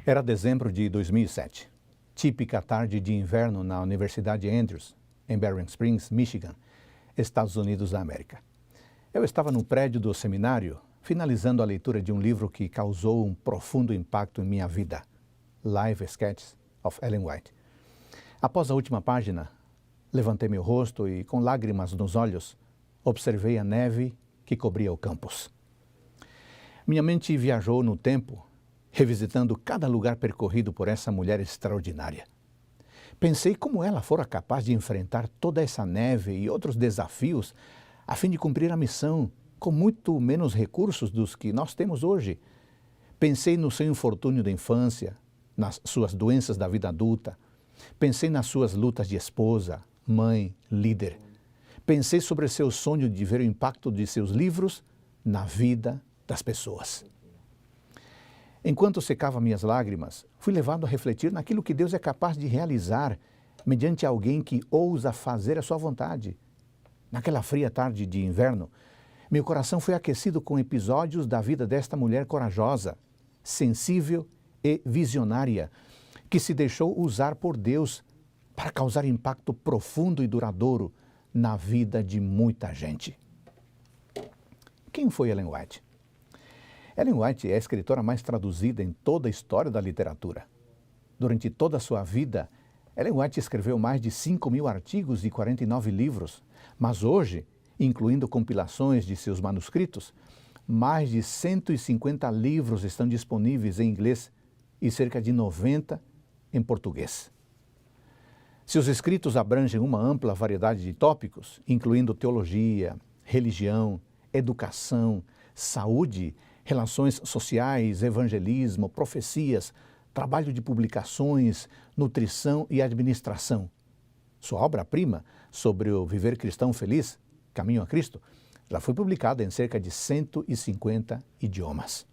Era dezembro de 2007, típica tarde de inverno na Universidade Andrews, em Berrien Springs, Michigan, Estados Unidos da América. Eu estava no prédio do seminário, finalizando a leitura de um livro que causou um profundo impacto em minha vida, Life Sketches of Ellen White. Após a última página, levantei meu rosto e, com lágrimas nos olhos, observei a neve que cobria o campus. Minha mente viajou no tempo, revisitando cada lugar percorrido por essa mulher extraordinária. Pensei como ela fora capaz de enfrentar toda essa neve e outros desafios a fim de cumprir a missão com muito menos recursos dos que nós temos hoje. Pensei no seu infortúnio da infância, nas suas doenças da vida adulta. Pensei nas suas lutas de esposa, mãe, líder. Pensei sobre seu sonho de ver o impacto de seus livros na vida das pessoas. Enquanto secava minhas lágrimas, fui levado a refletir naquilo que Deus é capaz de realizar mediante alguém que ousa fazer a sua vontade. Naquela fria tarde de inverno, meu coração foi aquecido com episódios da vida desta mulher corajosa, sensível e visionária, que se deixou usar por Deus para causar impacto profundo e duradouro na vida de muita gente. Quem foi Ellen White? Ellen White é a escritora mais traduzida em toda a história da literatura. Durante toda a sua vida, Ellen White escreveu mais de 5.000 artigos e 49 livros, mas hoje, incluindo compilações de seus manuscritos, mais de 150 livros estão disponíveis em inglês e cerca de 90 em português. Seus escritos abrangem uma ampla variedade de tópicos, incluindo teologia, religião, educação, saúde, relações sociais, evangelismo, profecias, trabalho de publicações, nutrição e administração. Sua obra-prima sobre o viver cristão feliz, Caminho a Cristo, já foi publicada em cerca de 150 idiomas.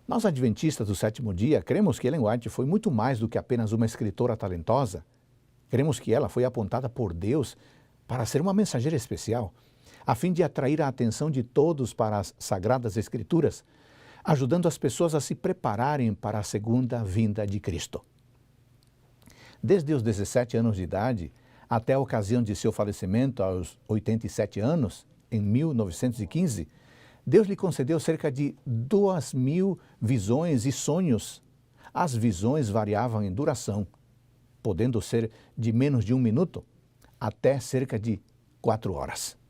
Nós, adventistas do sétimo dia, cremos que Ellen White foi muito mais do que apenas uma escritora talentosa. Cremos que ela foi apontada por Deus para ser uma mensageira especial, a fim de atrair a atenção de todos para as Sagradas Escrituras, ajudando as pessoas a se prepararem para a segunda vinda de Cristo. Desde os 17 anos de idade até a ocasião de seu falecimento aos 87 anos, em 1915, Deus lhe concedeu cerca de 2.000 visões e sonhos. As visões variavam em duração, podendo ser de menos de 1 minuto até cerca de 4 horas.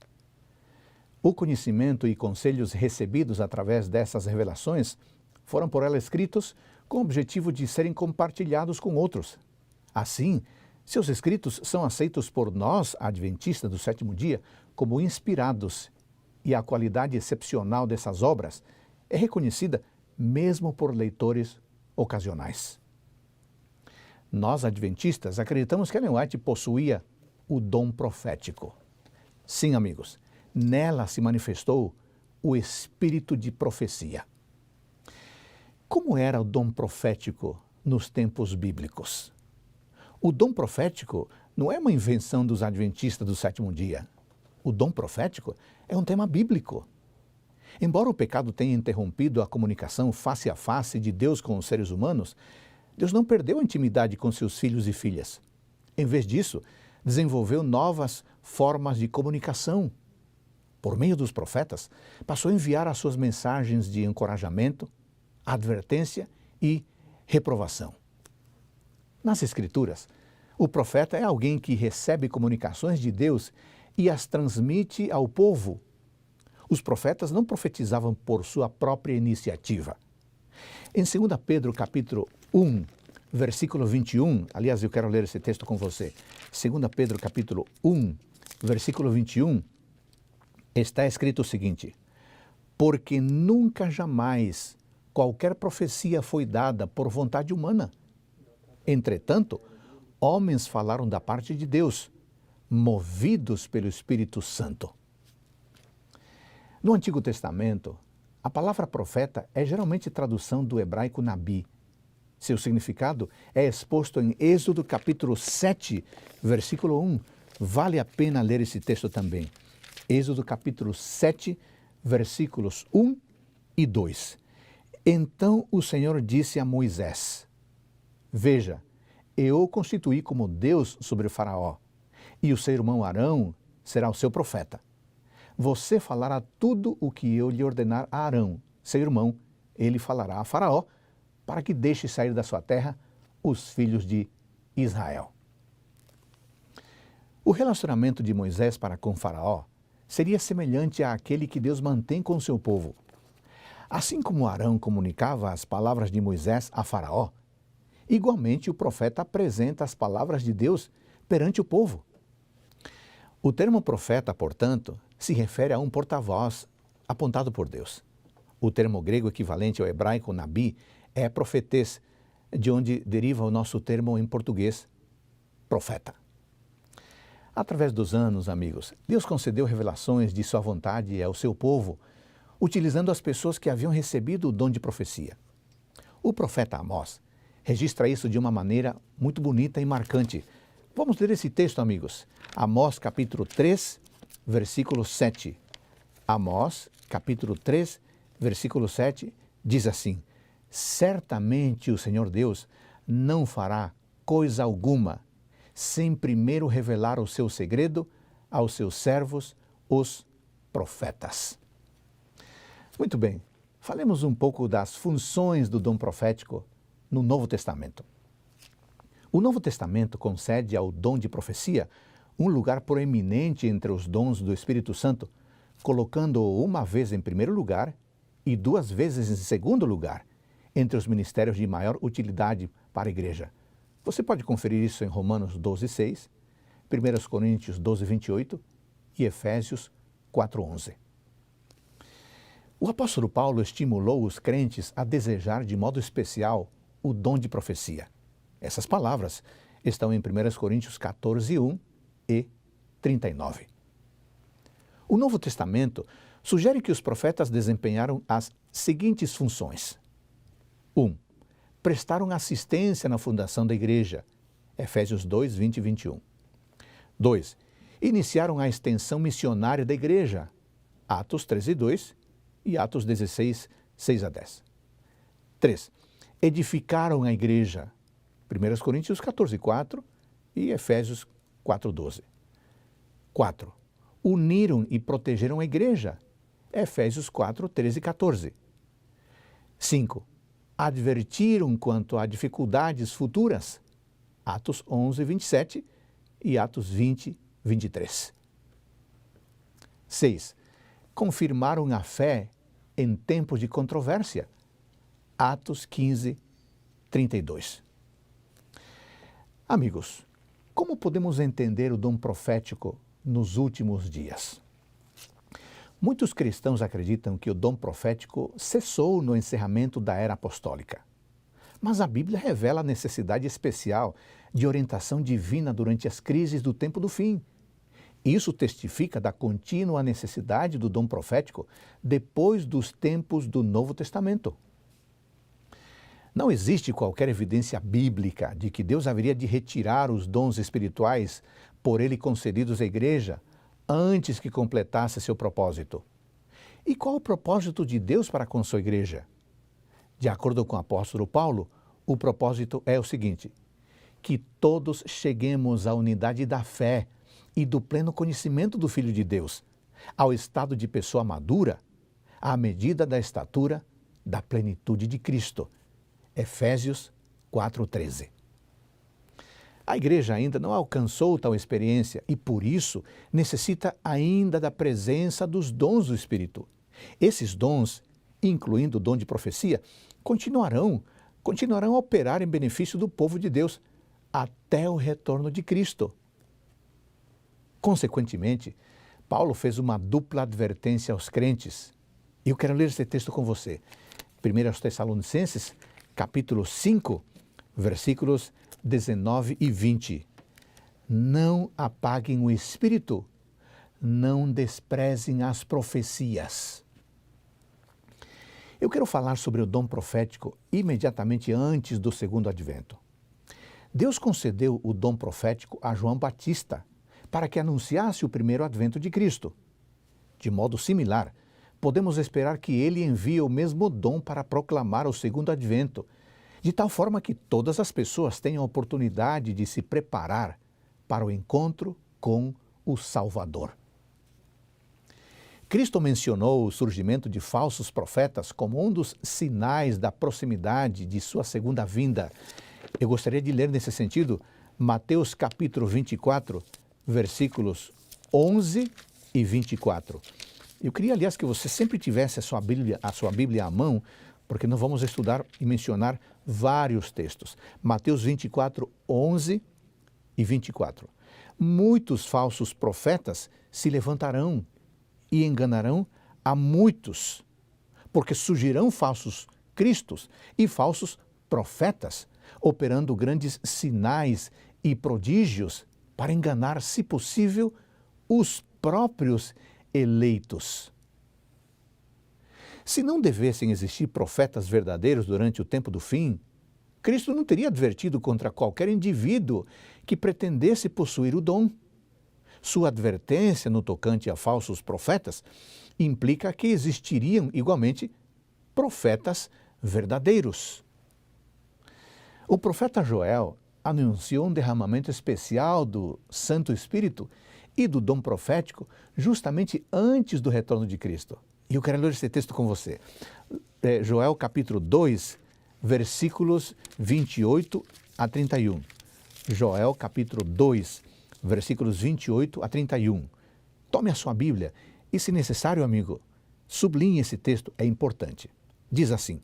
O conhecimento e conselhos recebidos através dessas revelações foram por ela escritos com o objetivo de serem compartilhados com outros. Assim, seus escritos são aceitos por nós, adventistas do sétimo dia, como inspirados, e a qualidade excepcional dessas obras é reconhecida mesmo por leitores ocasionais. Nós, adventistas, acreditamos que Ellen White possuía o dom profético. Sim, amigos, nela se manifestou o espírito de profecia. Como era o dom profético nos tempos bíblicos? O dom profético não é uma invenção dos adventistas do sétimo dia. O dom profético é um tema bíblico. Embora o pecado tenha interrompido a comunicação face a face de Deus com os seres humanos, Deus não perdeu a intimidade com seus filhos e filhas. Em vez disso, desenvolveu novas formas de comunicação. Por meio dos profetas, passou a enviar as suas mensagens de encorajamento, advertência e reprovação. Nas Escrituras, o profeta é alguém que recebe comunicações de Deus e as transmite ao povo. Os profetas não profetizavam por sua própria iniciativa. Em 2 Pedro capítulo 1, versículo 21, aliás, eu quero ler esse texto com você. 2 Pedro capítulo 1, versículo 21, está escrito o seguinte: porque nunca jamais qualquer profecia foi dada por vontade humana. Entretanto, homens falaram da parte de Deus, movidos pelo Espírito Santo. No Antigo Testamento, a palavra profeta é geralmente tradução do hebraico nabi. Seu significado é exposto em Êxodo capítulo 7, versículo 1. Vale a pena ler esse texto também. Êxodo capítulo 7, versículos 1 e 2. Então o Senhor disse a Moisés: Veja, eu o constituí como Deus sobre Faraó, e o seu irmão Arão será o seu profeta. Você falará tudo o que eu lhe ordenar a Arão, seu irmão, ele falará a Faraó, para que deixe sair da sua terra os filhos de Israel. O relacionamento de Moisés para com Faraó seria semelhante àquele que Deus mantém com o seu povo. Assim como Arão comunicava as palavras de Moisés a Faraó, igualmente o profeta apresenta as palavras de Deus perante o povo. O termo profeta, portanto, se refere a um porta-voz apontado por Deus. O termo grego equivalente ao hebraico nabi é profetês, de onde deriva o nosso termo em português, profeta. Através dos anos, amigos, Deus concedeu revelações de sua vontade ao seu povo, utilizando as pessoas que haviam recebido o dom de profecia. O profeta Amós registra isso de uma maneira muito bonita e marcante. Vamos ler esse texto, amigos. Amós, capítulo 3, versículo 7. Amós, capítulo 3, versículo 7, diz assim: Certamente o Senhor Deus não fará coisa alguma sem primeiro revelar o seu segredo aos seus servos, os profetas. Muito bem, falemos um pouco das funções do dom profético no Novo Testamento. O Novo Testamento concede ao dom de profecia um lugar proeminente entre os dons do Espírito Santo, colocando-o uma vez em primeiro lugar e duas vezes em segundo lugar entre os ministérios de maior utilidade para a igreja. Você pode conferir isso em Romanos 12:6, 1 Coríntios 12:28 e Efésios 4:11. O apóstolo Paulo estimulou os crentes a desejar de modo especial o dom de profecia. Essas palavras estão em 1 Coríntios 14:1 e 39. O Novo Testamento sugere que os profetas desempenharam as seguintes funções. 1. Prestaram assistência na fundação da igreja. Efésios 2, 20 e 21. 2. Iniciaram a extensão missionária da igreja. Atos 13:2 e Atos 16, 6 a 10. 3. Edificaram a igreja. 1 Coríntios 14:4 e Efésios 4:12. 4. Uniram e protegeram a igreja. Efésios 4, 13 e 14. 5. Advertiram quanto a dificuldades futuras. Atos 11, 27 e Atos 20, 23. 6. Confirmaram a fé em tempos de controvérsia. Atos 15, 32. Amigos, como podemos entender o dom profético nos últimos dias? Muitos cristãos acreditam que o dom profético cessou no encerramento da era apostólica. Mas a Bíblia revela a necessidade especial de orientação divina durante as crises do tempo do fim. Isso testifica da contínua necessidade do dom profético depois dos tempos do Novo Testamento. Não existe qualquer evidência bíblica de que Deus haveria de retirar os dons espirituais por ele concedidos à igreja antes que completasse seu propósito. E qual o propósito de Deus para com sua igreja? De acordo com o apóstolo Paulo, o propósito é o seguinte: que todos cheguemos à unidade da fé e do pleno conhecimento do Filho de Deus, ao estado de pessoa madura, à medida da estatura da plenitude de Cristo. Efésios 4:13. A igreja ainda não alcançou tal experiência e, por isso, necessita ainda da presença dos dons do Espírito. Esses dons, incluindo o dom de profecia, continuarão a operar em benefício do povo de Deus até o retorno de Cristo. Consequentemente, Paulo fez uma dupla advertência aos crentes. E eu quero ler esse texto com você. 1 Tessalonicenses, capítulo 5, versículos 19 e 20. Não apaguem o espírito, não desprezem as profecias. Eu quero falar sobre o dom profético imediatamente antes do segundo advento. Deus concedeu o dom profético a João Batista para que anunciasse o primeiro advento de Cristo. De modo similar, podemos esperar que ele envie o mesmo dom para proclamar o segundo advento, de tal forma que todas as pessoas tenham a oportunidade de se preparar para o encontro com o Salvador. Cristo mencionou o surgimento de falsos profetas como um dos sinais da proximidade de sua segunda vinda. Eu gostaria de ler nesse sentido Mateus capítulo 24, versículos 11 e 24. Eu queria, aliás, que você sempre tivesse a sua Bíblia à mão, porque nós vamos estudar e mencionar vários textos. Mateus 24, 11 e 24. Muitos falsos profetas se levantarão e enganarão a muitos, porque surgirão falsos cristos e falsos profetas, operando grandes sinais e prodígios para enganar, se possível, os próprios eleitos. Se não devessem existir profetas verdadeiros durante o tempo do fim, Cristo não teria advertido contra qualquer indivíduo que pretendesse possuir o dom. Sua advertência no tocante a falsos profetas implica que existiriam, igualmente, profetas verdadeiros. O profeta Joel anunciou um derramamento especial do Santo Espírito e do dom profético justamente antes do retorno de Cristo. E eu quero ler esse texto com você. Joel capítulo 2, versículos 28 a 31. Joel capítulo 2, versículos 28 a 31. Tome a sua Bíblia e, se necessário, amigo, sublinhe esse texto, é importante. Diz assim: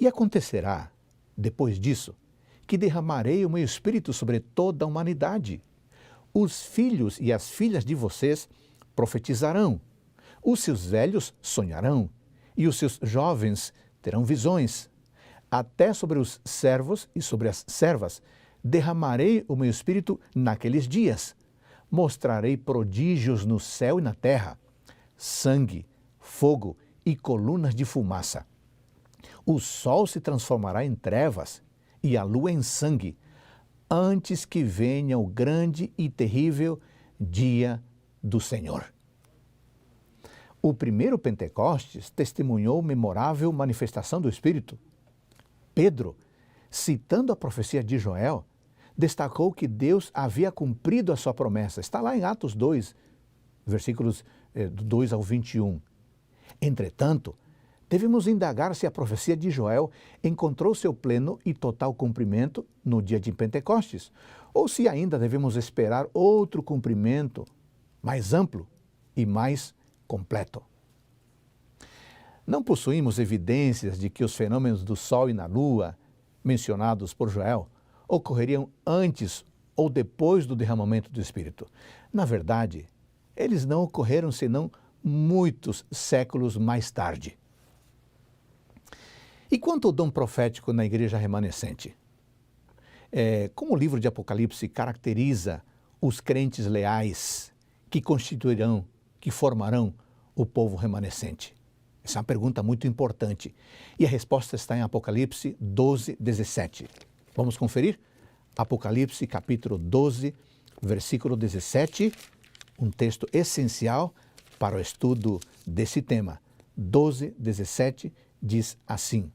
E acontecerá, depois disso, que derramarei o meu Espírito sobre toda a humanidade. Os filhos e as filhas de vocês profetizarão, os seus velhos sonharão, e os seus jovens terão visões. Até sobre os servos e sobre as servas derramarei o meu Espírito naqueles dias. Mostrarei prodígios no céu e na terra, sangue, fogo e colunas de fumaça. O sol se transformará em trevas e a lua em sangue, antes que venha o grande e terrível dia do Senhor. O primeiro Pentecostes testemunhou memorável manifestação do Espírito. Pedro, citando a profecia de Joel, destacou que Deus havia cumprido a sua promessa. Está lá em Atos 2, versículos 2 ao 21. Entretanto, devemos indagar se a profecia de Joel encontrou seu pleno e total cumprimento no dia de Pentecostes, ou se ainda devemos esperar outro cumprimento mais amplo e mais completo. Não possuímos evidências de que os fenômenos do Sol e na Lua, mencionados por Joel, ocorreriam antes ou depois do derramamento do Espírito. Na verdade, eles não ocorreram senão muitos séculos mais tarde. E quanto ao dom profético na igreja remanescente? Como o livro de Apocalipse caracteriza os crentes leais que constituirão, que formarão o povo remanescente? Essa é uma pergunta muito importante. E a resposta está em Apocalipse 12, 17. Vamos conferir? Apocalipse capítulo 12, versículo 17, um texto essencial para o estudo desse tema. 12, 17 diz assim: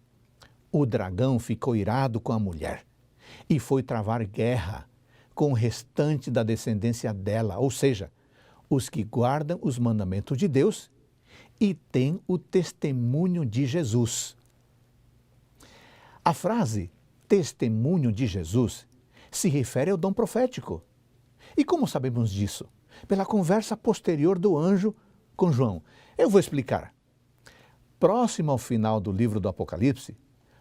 O dragão ficou irado com a mulher e foi travar guerra com o restante da descendência dela, ou seja, os que guardam os mandamentos de Deus e têm o testemunho de Jesus. A frase testemunho de Jesus se refere ao dom profético. E como sabemos disso? Pela conversa posterior do anjo com João. Eu vou explicar. Próximo ao final do livro do Apocalipse,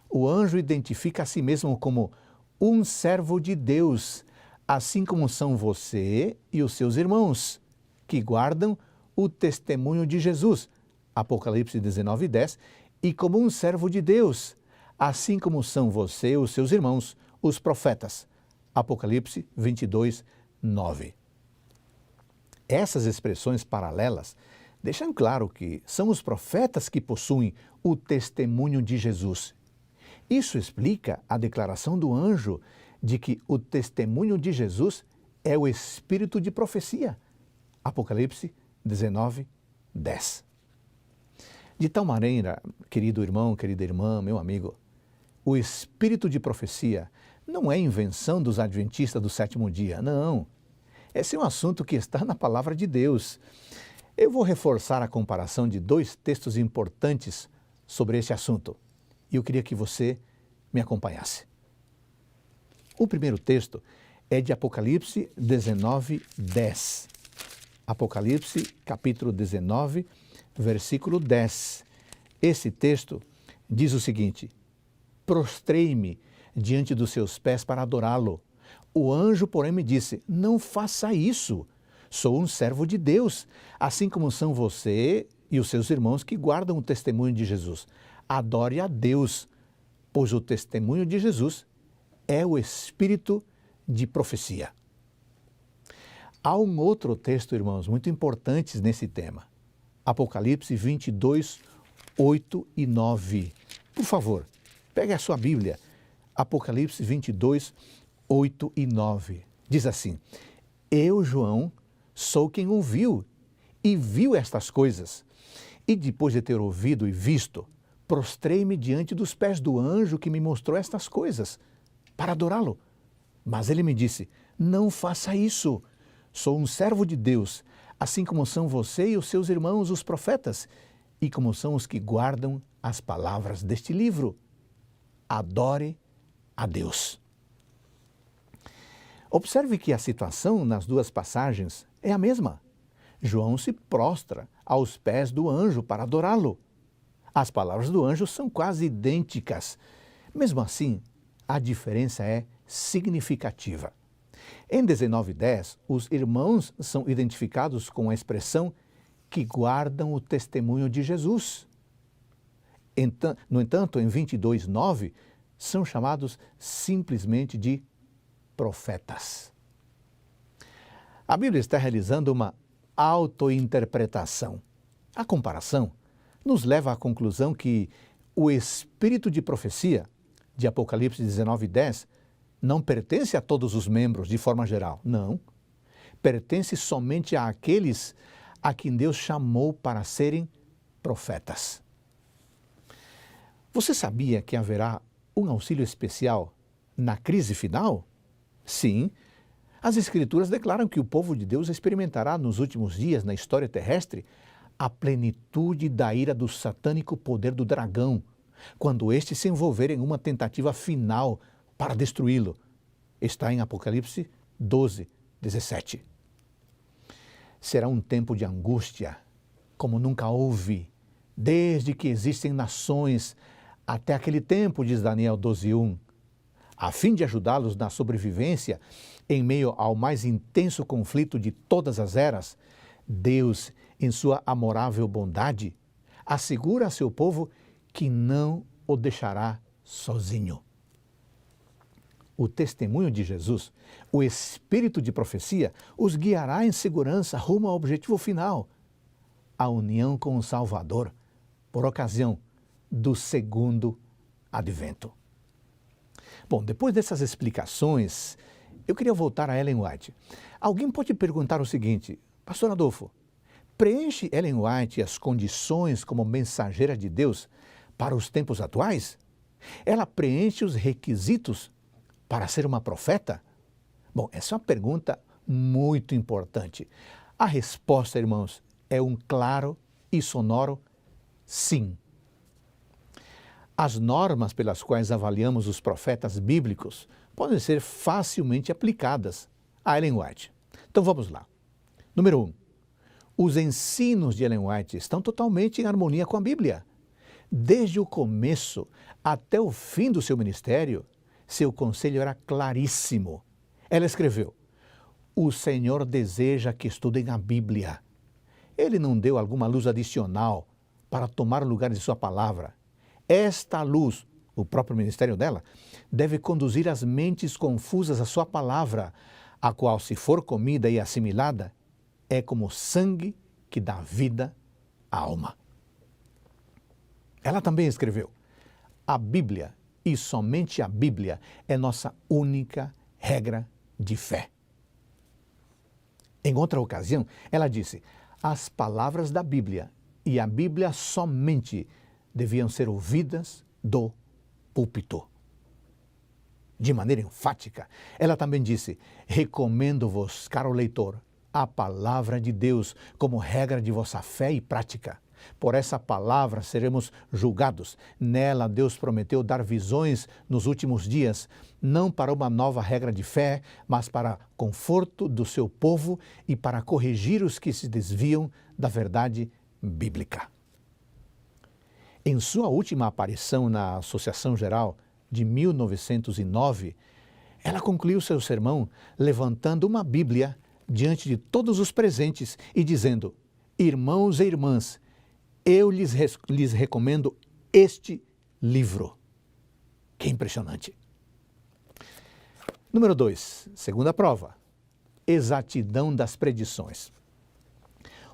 o anjo identifica a si mesmo como um servo de Deus, assim como são você e os seus irmãos, que guardam o testemunho de Jesus, Apocalipse 19, 10, e como um servo de Deus, assim como são você e os seus irmãos, os profetas, Apocalipse 22, 9. Essas expressões paralelas deixam claro que são os profetas que possuem o testemunho de Jesus. Isso explica a declaração do anjo de que o testemunho de Jesus é o espírito de profecia. Apocalipse 19, 10. De tal maneira, querido irmão, querida irmã, meu amigo, o espírito de profecia não é invenção dos adventistas do sétimo dia, não. Esse é um assunto que está na palavra de Deus. Eu vou reforçar a comparação de dois textos importantes sobre esse assunto. E eu queria que você me acompanhasse. O primeiro texto é de Apocalipse 19, 10. Apocalipse, capítulo 19, versículo 10. Esse texto diz o seguinte: prostrei-me diante dos seus pés para adorá-lo. O anjo, porém, me disse: não faça isso. Sou um servo de Deus, assim como são você e os seus irmãos que guardam o testemunho de Jesus. Adore a Deus, pois o testemunho de Jesus é o espírito de profecia. Há um outro texto, irmãos, muito importante nesse tema. Apocalipse 22, 8 e 9. Por favor, pegue a sua Bíblia. Apocalipse 22, 8 e 9. Diz assim: eu, João, sou quem ouviu e viu estas coisas. E depois de ter ouvido e visto, prostrei-me diante dos pés do anjo que me mostrou estas coisas, para adorá-lo. Mas ele me disse: não faça isso. Sou um servo de Deus, assim como são você e os seus irmãos, os profetas, e como são os que guardam as palavras deste livro. Adore a Deus. Observe que a situação nas duas passagens é a mesma. João se prostra aos pés do anjo para adorá-lo. As palavras do anjo são quase idênticas. Mesmo assim, a diferença é significativa. Em 19:10, os irmãos são identificados com a expressão que guardam o testemunho de Jesus. No entanto, em 22:9, são chamados simplesmente de profetas. A Bíblia está realizando uma autointerpretação. A comparação nos leva à conclusão que o espírito de profecia de Apocalipse 19:10 não pertence a todos os membros de forma geral, não. Pertence somente àqueles a quem Deus chamou para serem profetas. Você sabia que haverá um auxílio especial na crise final? Sim, as Escrituras declaram que o povo de Deus experimentará nos últimos dias na história terrestre a plenitude da ira do satânico poder do dragão, quando este se envolver em uma tentativa final para destruí-lo. Está em Apocalipse 12, 17. Será um tempo de angústia, como nunca houve, desde que existem nações até aquele tempo, diz Daniel 12:1. A fim de ajudá-los na sobrevivência em meio ao mais intenso conflito de todas as eras, Deus, em sua amorável bondade, assegura a seu povo que não o deixará sozinho. O testemunho de Jesus, o espírito de profecia, os guiará em segurança rumo ao objetivo final, a união com o Salvador, por ocasião do segundo advento. Bom, depois dessas explicações, eu queria voltar a Ellen White. Alguém pode perguntar o seguinte: Pastor Adolfo, preenche Ellen White as condições como mensageira de Deus para os tempos atuais? Ela preenche os requisitos para ser uma profeta? Bom, essa é uma pergunta muito importante. A resposta, irmãos, é um claro e sonoro sim. As normas pelas quais avaliamos os profetas bíblicos podem ser facilmente aplicadas a Ellen White. Então vamos lá. Número 1. Os ensinos de Ellen White estão totalmente em harmonia com a Bíblia. Desde o começo até o fim do seu ministério, seu conselho era claríssimo. Ela escreveu: o Senhor deseja que estudem a Bíblia. Ele não deu alguma luz adicional para tomar o lugar de sua palavra. Esta luz, o próprio ministério dela, deve conduzir as mentes confusas à sua palavra, a qual, se for comida e assimilada, é como sangue que dá vida à alma. Ela também escreveu: a Bíblia, e somente a Bíblia, é nossa única regra de fé. Em outra ocasião, ela disse: as palavras da Bíblia e a Bíblia somente deviam ser ouvidas do púlpito. De maneira enfática, ela também disse: recomendo-vos, caro leitor, a palavra de Deus como regra de vossa fé e prática. Por essa palavra seremos julgados. Nela Deus prometeu dar visões nos últimos dias, não para uma nova regra de fé, mas para conforto do seu povo e para corrigir os que se desviam da verdade bíblica. Em sua última aparição na Associação Geral de 1909, ela concluiu seu sermão levantando uma Bíblia diante de todos os presentes e dizendo: irmãos e irmãs, eu lhes recomendo este livro. Que impressionante! Número 2, segunda prova, exatidão das predições.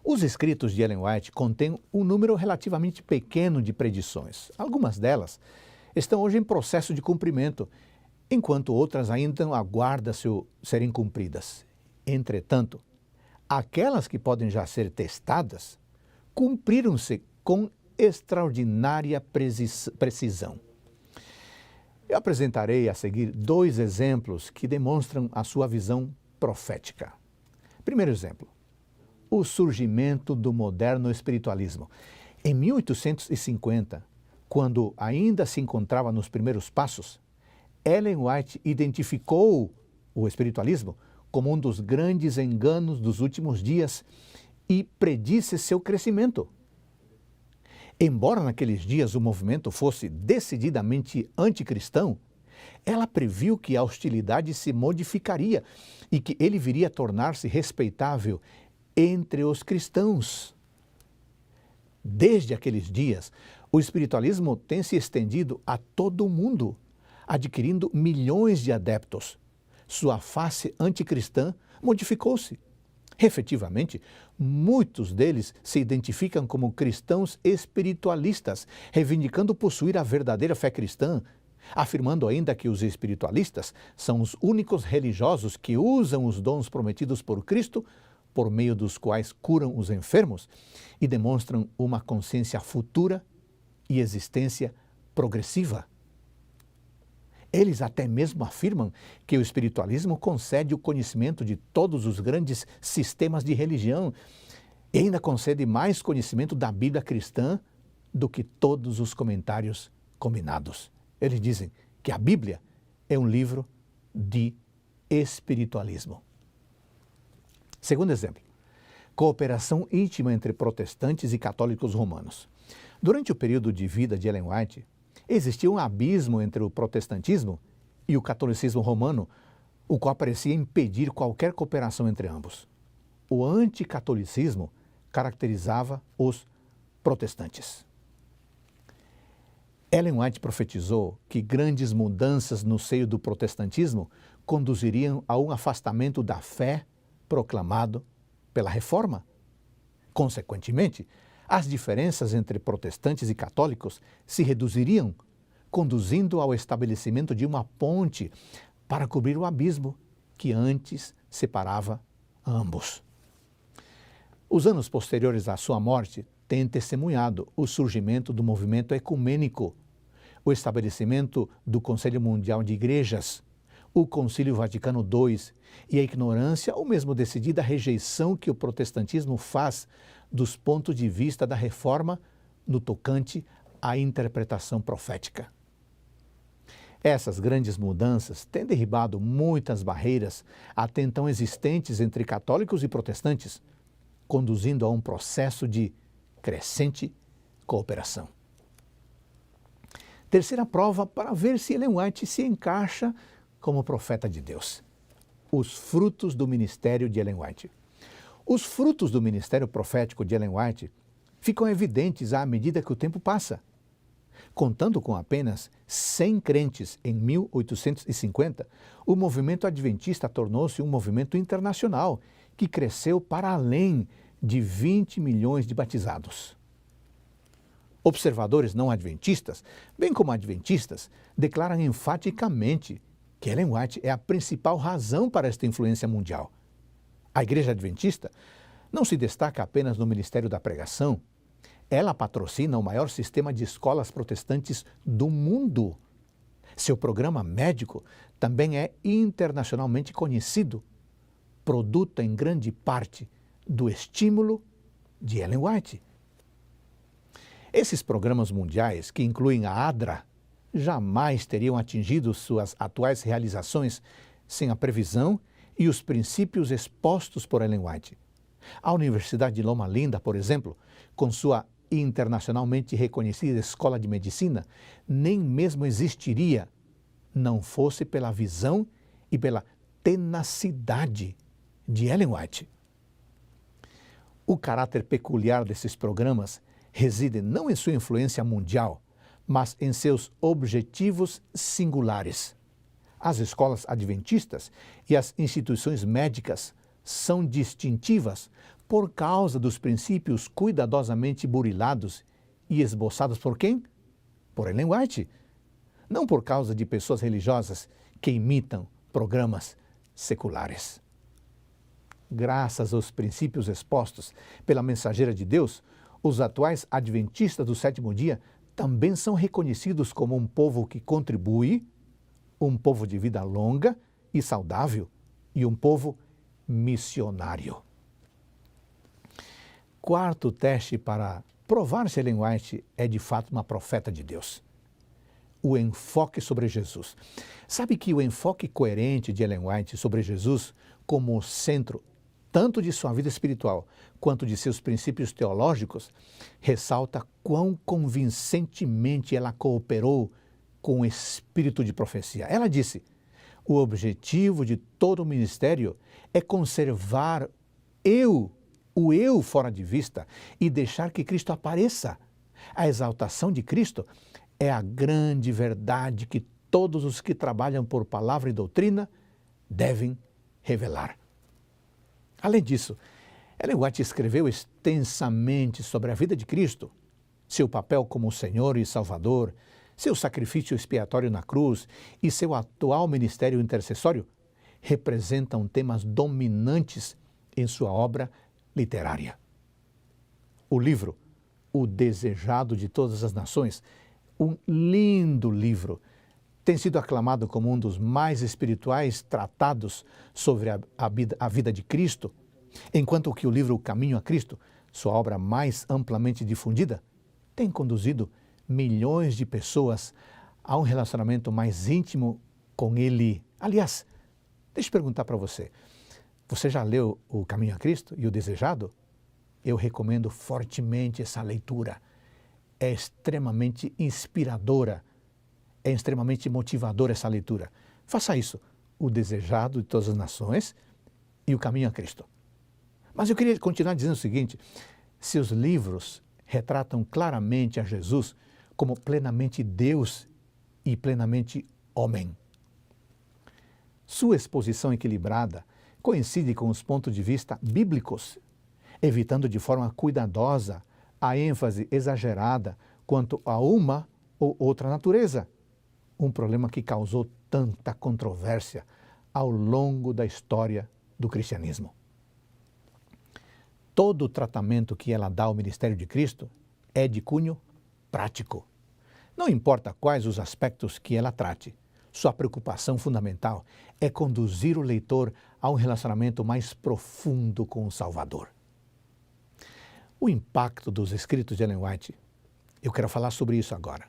Os escritos de Ellen White contêm um número relativamente pequeno de predições. Algumas delas estão hoje em processo de cumprimento, enquanto outras ainda aguardam serem cumpridas. Entretanto, aquelas que podem já ser testadas cumpriram-se com extraordinária precisão. Eu apresentarei a seguir 2 exemplos que demonstram a sua visão profética. Primeiro exemplo, o surgimento do moderno espiritualismo. Em 1850, quando ainda se encontrava nos primeiros passos, Ellen White identificou o espiritualismo como um dos grandes enganos dos últimos dias e predisse seu crescimento. Embora naqueles dias o movimento fosse decididamente anticristão, ela previu que a hostilidade se modificaria e que ele viria a tornar-se respeitável entre os cristãos. Desde aqueles dias, o espiritualismo tem se estendido a todo o mundo, adquirindo milhões de adeptos. Sua face anticristã modificou-se. Efetivamente, muitos deles se identificam como cristãos espiritualistas, reivindicando possuir a verdadeira fé cristã, afirmando ainda que os espiritualistas são os únicos religiosos que usam os dons prometidos por Cristo, por meio dos quais curam os enfermos e demonstram uma consciência futura e existência progressiva. Eles até mesmo afirmam que o espiritualismo concede o conhecimento de todos os grandes sistemas de religião e ainda concede mais conhecimento da Bíblia cristã do que todos os comentários combinados. Eles dizem que a Bíblia é um livro de espiritualismo. Segundo exemplo, cooperação íntima entre protestantes e católicos romanos. Durante o período de vida de Ellen White, existia um abismo entre o protestantismo e o catolicismo romano, o qual parecia impedir qualquer cooperação entre ambos. O anticatolicismo caracterizava os protestantes. Ellen White profetizou que grandes mudanças no seio do protestantismo conduziriam a um afastamento da fé proclamado pela Reforma. Consequentemente, as diferenças entre protestantes e católicos se reduziriam, conduzindo ao estabelecimento de uma ponte para cobrir o abismo que antes separava ambos. Os anos posteriores à sua morte têm testemunhado o surgimento do movimento ecumênico, o estabelecimento do Conselho Mundial de Igrejas, o Concílio Vaticano II e a ignorância ou mesmo decidida rejeição que o protestantismo faz dos pontos de vista da Reforma no tocante à interpretação profética. Essas grandes mudanças têm derribado muitas barreiras até então existentes entre católicos e protestantes, conduzindo a um processo de crescente cooperação. Terceira prova para ver se Ellen White se encaixa como profeta de Deus. Os frutos do ministério de Ellen White. Os frutos do ministério profético de Ellen White ficam evidentes à medida que o tempo passa. Contando com apenas 100 crentes em 1850, o movimento adventista tornou-se um movimento internacional que cresceu para além de 20 milhões de batizados. Observadores não adventistas, bem como adventistas, declaram enfaticamente que Ellen White é a principal razão para esta influência mundial. A Igreja Adventista não se destaca apenas no ministério da pregação, Ela patrocina o maior sistema de escolas protestantes do mundo. Seu programa médico também é internacionalmente conhecido, produto em grande parte do estímulo de Ellen White. Esses programas mundiais, que incluem a ADRA, jamais teriam atingido suas atuais realizações sem a previsão e os princípios expostos por Ellen White. A Universidade de Loma Linda, por exemplo, com sua internacionalmente reconhecida escola de medicina, nem mesmo existiria não fosse pela visão e pela tenacidade de Ellen White. O caráter peculiar desses programas reside não em sua influência mundial, mas em seus objetivos singulares. As escolas adventistas e as instituições médicas são distintivas por causa dos princípios cuidadosamente burilados e esboçados por quem? Por Ellen White. Não por causa de pessoas religiosas que imitam programas seculares. Graças aos princípios expostos pela mensageira de Deus, os atuais adventistas do sétimo dia também são reconhecidos como um povo que contribui, um povo de vida longa e saudável e um povo missionário. Quarto teste para provar se Ellen White é de fato uma profeta de Deus. O enfoque sobre Jesus. Sabe que o enfoque coerente de Ellen White sobre Jesus como centro tanto de sua vida espiritual quanto de seus princípios teológicos ressalta quão convincentemente ela cooperou com o espírito de profecia. Ela disse: o objetivo de todo o ministério é conservar o eu fora de vista e deixar que Cristo apareça. A exaltação de Cristo é a grande verdade que todos os que trabalham por palavra e doutrina devem revelar. Além disso, Ellen White escreveu extensamente sobre a vida de Cristo, seu papel como Senhor e Salvador, seu sacrifício expiatório na cruz e seu atual ministério intercessório representam temas dominantes em sua obra literária. O livro O Desejado de Todas as Nações, um lindo livro, tem sido aclamado como um dos mais espirituais tratados sobre a vida de Cristo, enquanto que o livro O Caminho a Cristo, sua obra mais amplamente difundida, tem conduzido milhões de pessoas a um relacionamento mais íntimo com Ele. Aliás, deixa eu perguntar para você, você já leu O Caminho a Cristo e O Desejado? Eu recomendo fortemente essa leitura. É extremamente inspiradora, é extremamente motivadora essa leitura. Faça isso, O Desejado de Todas as Nações e O Caminho a Cristo. Mas eu queria continuar dizendo o seguinte: seus livros retratam claramente a Jesus como plenamente Deus e plenamente homem. Sua exposição equilibrada coincide com os pontos de vista bíblicos, evitando de forma cuidadosa a ênfase exagerada quanto a uma ou outra natureza, um problema que causou tanta controvérsia ao longo da história do cristianismo. Todo o tratamento que ela dá ao ministério de Cristo é de cunho prático. Não importa quais os aspectos que ela trate, sua preocupação fundamental é conduzir o leitor a um relacionamento mais profundo com o Salvador. O impacto dos escritos de Ellen White, eu quero falar sobre isso agora.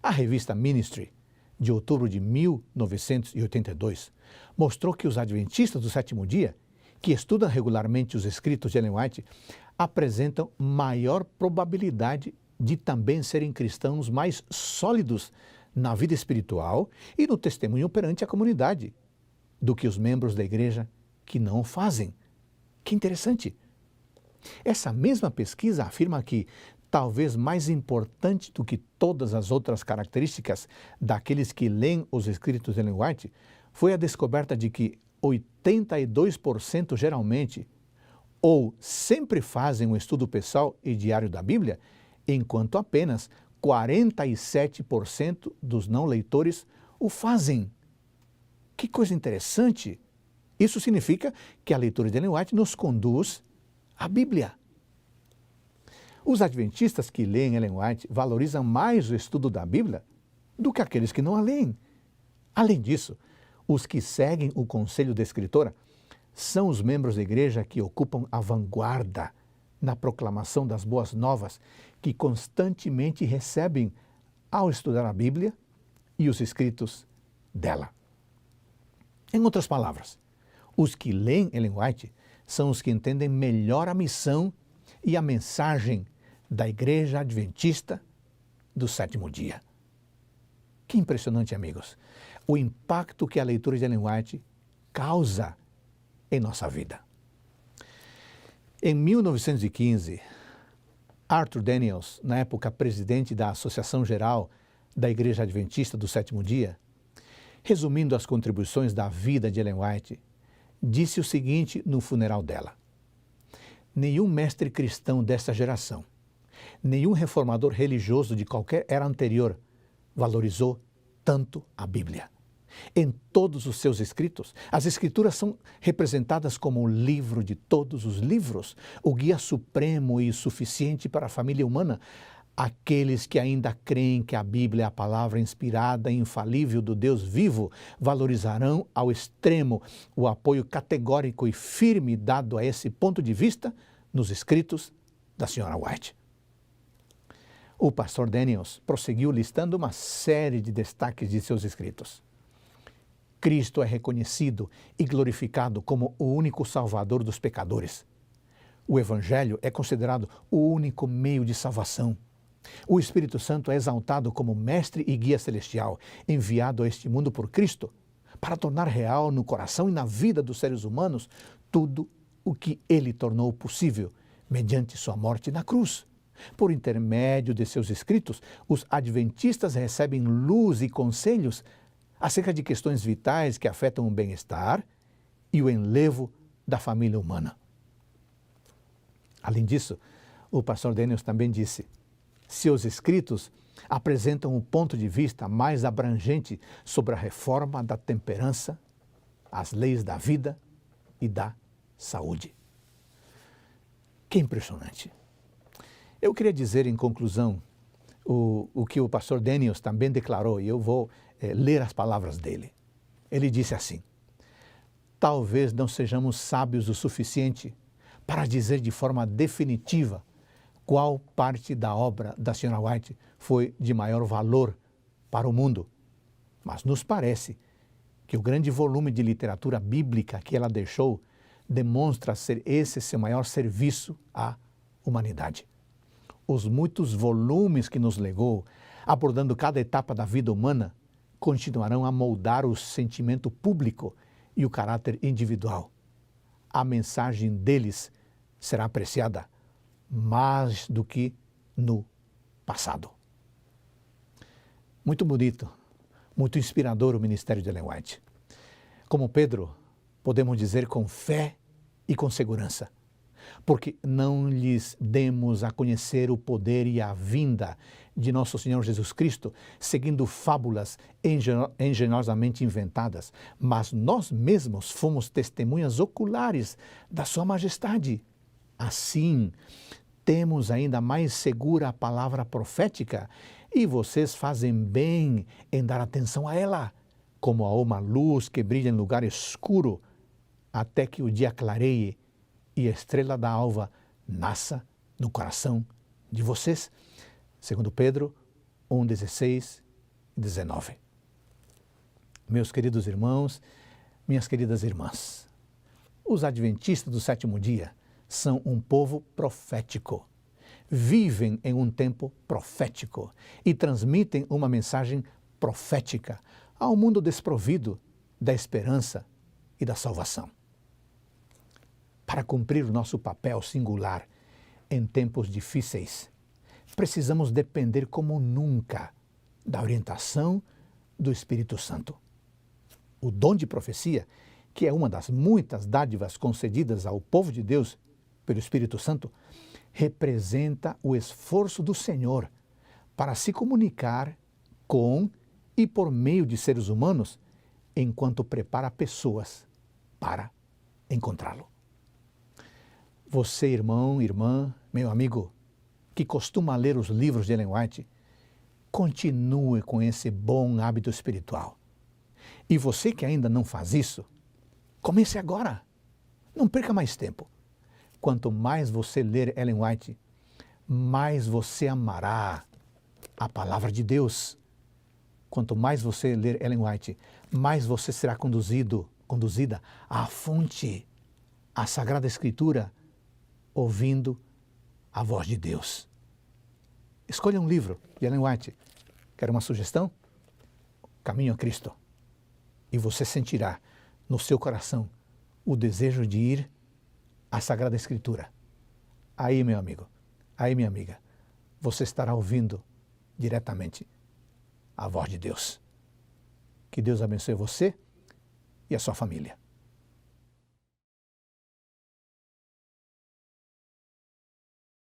A revista Ministry, de outubro de 1982, mostrou que os adventistas do sétimo dia, que estudam regularmente os escritos de Ellen White, apresentam maior probabilidade de também serem cristãos mais sólidos na vida espiritual e no testemunho perante a comunidade, do que os membros da igreja que não o fazem. Que interessante! Essa mesma pesquisa afirma que, talvez mais importante do que todas as outras características daqueles que leem os escritos de Ellen White, foi a descoberta de que 82% geralmente ou sempre fazem um estudo pessoal e diário da Bíblia, enquanto apenas 47% dos não leitores o fazem. Que coisa interessante! Isso significa que a leitura de Ellen White nos conduz à Bíblia. Os adventistas que leem Ellen White valorizam mais o estudo da Bíblia do que aqueles que não a leem. Além disso, os que seguem o conselho da escritora são os membros da igreja que ocupam a vanguarda na proclamação das boas novas que constantemente recebem ao estudar a Bíblia e os escritos dela. Em outras palavras, os que leem Ellen White são os que entendem melhor a missão e a mensagem da Igreja Adventista do Sétimo Dia. Que impressionante, amigos, o impacto que a leitura de Ellen White causa em nossa vida. Em 1915, Arthur Daniels, na época presidente da Associação Geral da Igreja Adventista do Sétimo Dia, resumindo as contribuições da vida de Ellen White, disse o seguinte no funeral dela: nenhum mestre cristão desta geração, nenhum reformador religioso de qualquer era anterior valorizou tanto a Bíblia. Em todos os seus escritos, as Escrituras são representadas como o livro de todos os livros, o guia supremo e suficiente para a família humana. Aqueles que ainda creem que a Bíblia é a palavra inspirada e infalível do Deus vivo valorizarão ao extremo o apoio categórico e firme dado a esse ponto de vista nos escritos da Sra. White. O pastor Daniels prosseguiu listando uma série de destaques de seus escritos. Cristo é reconhecido e glorificado como o único salvador dos pecadores. O Evangelho é considerado o único meio de salvação. O Espírito Santo é exaltado como mestre e guia celestial, enviado a este mundo por Cristo, para tornar real no coração e na vida dos seres humanos tudo o que ele tornou possível mediante sua morte na cruz. Por intermédio de seus escritos, os adventistas recebem luz e conselhos acerca de questões vitais que afetam o bem-estar e o enlevo da família humana. Além disso, o pastor Daniels também disse: seus escritos apresentam um ponto de vista mais abrangente sobre a reforma da temperança, as leis da vida e da saúde. Que impressionante! Eu queria dizer em conclusão o que o pastor Daniels também declarou, e eu vou ler as palavras dele. Ele disse assim: talvez não sejamos sábios o suficiente para dizer de forma definitiva qual parte da obra da Sra. White foi de maior valor para o mundo, mas nos parece que o grande volume de literatura bíblica que ela deixou demonstra ser esse seu maior serviço à humanidade. Os muitos volumes que nos legou, abordando cada etapa da vida humana, continuarão a moldar o sentimento público e o caráter individual. A mensagem deles será apreciada mais do que no passado. Muito bonito, muito inspirador o ministério de Ellen White. Como Pedro, podemos dizer com fé e com segurança: porque não lhes demos a conhecer o poder e a vinda de nosso Senhor Jesus Cristo, seguindo fábulas engenhosamente inventadas, mas nós mesmos fomos testemunhas oculares da Sua Majestade. Assim, temos ainda mais segura a palavra profética, e vocês fazem bem em dar atenção a ela, como a uma luz que brilha em lugar escuro, até que o dia clareie e a estrela da alva nasça no coração de vocês. 2 Pedro 1, 16 e 19. Meus queridos irmãos, minhas queridas irmãs, os adventistas do sétimo dia são um povo profético. Vivem em um tempo profético e transmitem uma mensagem profética ao mundo desprovido da esperança e da salvação. Para cumprir o nosso papel singular em tempos difíceis, precisamos depender como nunca da orientação do Espírito Santo. O dom de profecia, que é uma das muitas dádivas concedidas ao povo de Deus pelo Espírito Santo, representa o esforço do Senhor para se comunicar com e por meio de seres humanos, enquanto prepara pessoas para encontrá-lo. Você, irmão, irmã, meu amigo, que costuma ler os livros de Ellen White, continue com esse bom hábito espiritual. E você que ainda não faz isso, comece agora. Não perca mais tempo. Quanto mais você ler Ellen White, mais você amará a palavra de Deus. Quanto mais você ler Ellen White, mais você será conduzida à fonte, à Sagrada Escritura, ouvindo a voz de Deus. Escolha um livro de Ellen White. Quer uma sugestão? Caminho a Cristo. E você sentirá no seu coração o desejo de ir à Sagrada Escritura. Aí, meu amigo, aí, minha amiga, você estará ouvindo diretamente a voz de Deus. Que Deus abençoe você e a sua família.